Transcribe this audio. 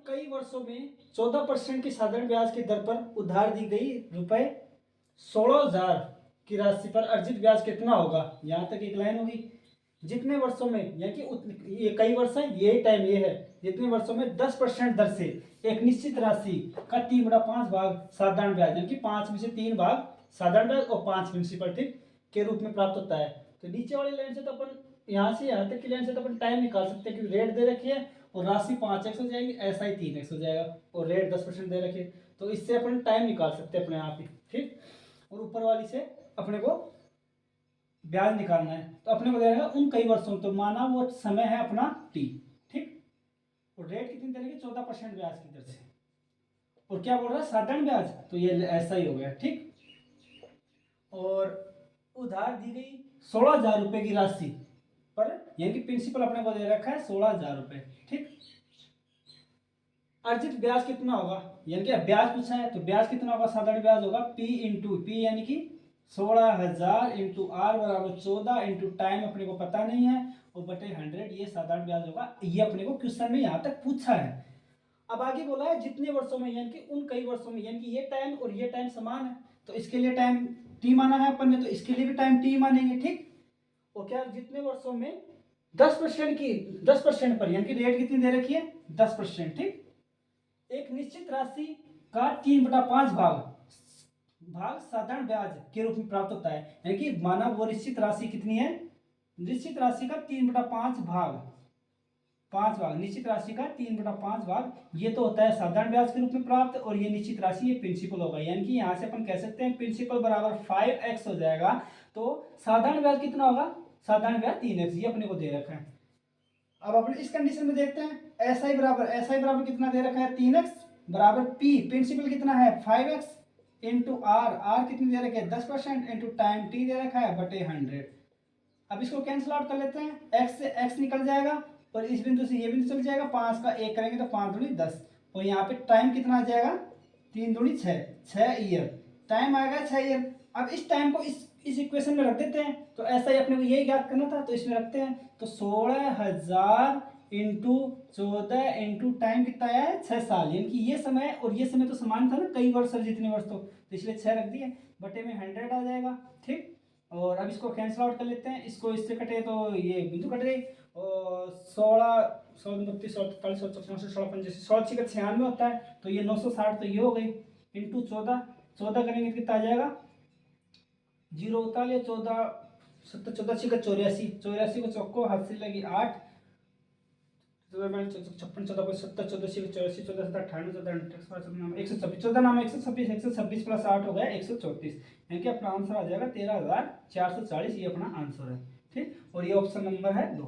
कई वर्षों में 14% की साधारण ब्याज की दर पर उधार दी गई रुपए 16,000 की राशि पर अर्जित ब्याज कितना होगा। यहाँ तक एक लाइन होगी। जितने वर्षों में, यानी कि ये कई वर्ष है, ये टाइम ये है, जितने वर्षों में 10% दर से एक निश्चित राशि का 3/5 भाग साधारण ब्याज, यानी कि 5 में से 3 भाग साधारण ब्याज और 5 प्रिंसिपल के रूप में प्राप्त होता है। तो नीचे वाली लाइन से तो अपन यहाँ से यहाँ तक की लाइन से तो अपन टाइम निकाल सकते हैं, क्योंकि रेट दे रखी है और राशि 5x हो जाएगी, ऐसा ही 3x हो जाएगा, और रेट 10% दे रखी है, तो इससे अपन टाइम निकाल सकते हैं अपने आप ही। ठीक, और ऊपर वाली से अपने को ब्याज निकालना है, तो अपने को दे रखा उन कई वर्षों, तो माना वो समय है अपना t। ठीक, और रेट कितनी दे रखी, 14% ब्याज की दर से, और क्या बोल रहा है, साधारण ब्याज, तो ये ऐसा ही हो गया। ठीक, और उधार दी गई 16,000 रुपए की राशि पर, यानी कि प्रिंसिपल अपने को दे रखा है 16,000 रुपए। ठीक, अर्जित ब्याज कितना होगा, यानी कि ब्याज पूछा है, तो ब्याज कितना होगा, साधारण ब्याज होगा p इंटू पी, यानी कि 16,000 इंटू आर बराबर 14 इंटू टाइम अपने को पता नहीं है, और बटे 100, ये साधारण ब्याज होगा। ये अपने को क्वेश्चन में यहाँ तक पूछा है। अब आगे बोला है जितने वर्षों में, यानी कि उन कई वर्षों में, यानी कि ये टाइम और ये टाइम समान है, तो इसके लिए टाइम टी माना है अपन ने, तो इसके लिए भी टाइम टी मानेंगे। ठीक, और क्या, जितने वर्षों में 10% पर, यानी कि रेट कितनी दे रखी है, 10%। ठीक, एक निश्चित राशि का 3/5 भाग साधारण ब्याज के रूप में प्राप्त होता है, यानी कि माना वो निश्चित राशि कितनी है, निश्चित राशि का 3/5 भाग, 5 भाग, निश्चित राशि का 3/5 भाग, ये तो होता है साधारण ब्याज के रूप में प्राप्त, और ये निश्चित राशि ये प्रिंसिपल होगा, यानी कि यहाँ से अपन कह सकते हैं प्रिंसिपल बराबर 5x हो जाएगा, तो साधारण ब्याज कितना होगा, साधारण ब्याज 3x, ये अपने को दे रखा है। अब अपन इस कंडीशन में देखते हैं, SI बराबर कितना दे रखा है, 3x बराबर p, प्रिंसिपल कितना है 5x इंटू आर कितनी दे रखी है 10% इंटू टाइम t दे रखा है बटे 100। अब इसको कैंसिल आउट कर लेते हैं, x से x निकल जाएगा और इस बिंदु से ये बिंदु चल जाएगा, 5 का 1 करेंगे तो 5 दूनी 10, और यहाँ पे टाइम कितना आ जाएगा 3 दूनी 6 ईयर, टाइम आएगा 6 ईयर। अब इस टाइम को इस इक्वेशन में रख देते हैं, तो ऐसा ही अपने को यही ज्ञात करना था, तो इसमें रखते हैं, तो 16,000 इंटू 14 इंटू टाइम कितना आया है 6 साल, यानी कि ये समय और ये समय तो समान था ना, कई वर्ष और जितने वर्ष, तो इसलिए 6 रख दिए, बटे में 100 आ जाएगा। ठीक, और अब इसको कैंसिल आउट कर लेते हैं, इसको इससे कटे तो ये बिंदु कट गई, और 16 32 96 होता है, तो ये 960, तो ये हो गई, इंटू 14 करेंगे तो कितना आ जाएगा, 0 होता है, 14 7 14 6 84 को चौको हाथ से लगी 8, 56 14 70 14 84 14 7 98 126, 126 प्लस 8 हो गया 134, यानी कि अपना आंसर आ जाएगा 13,440, ये अपना आंसर है। ठीक, और ये ऑप्शन नंबर है 2।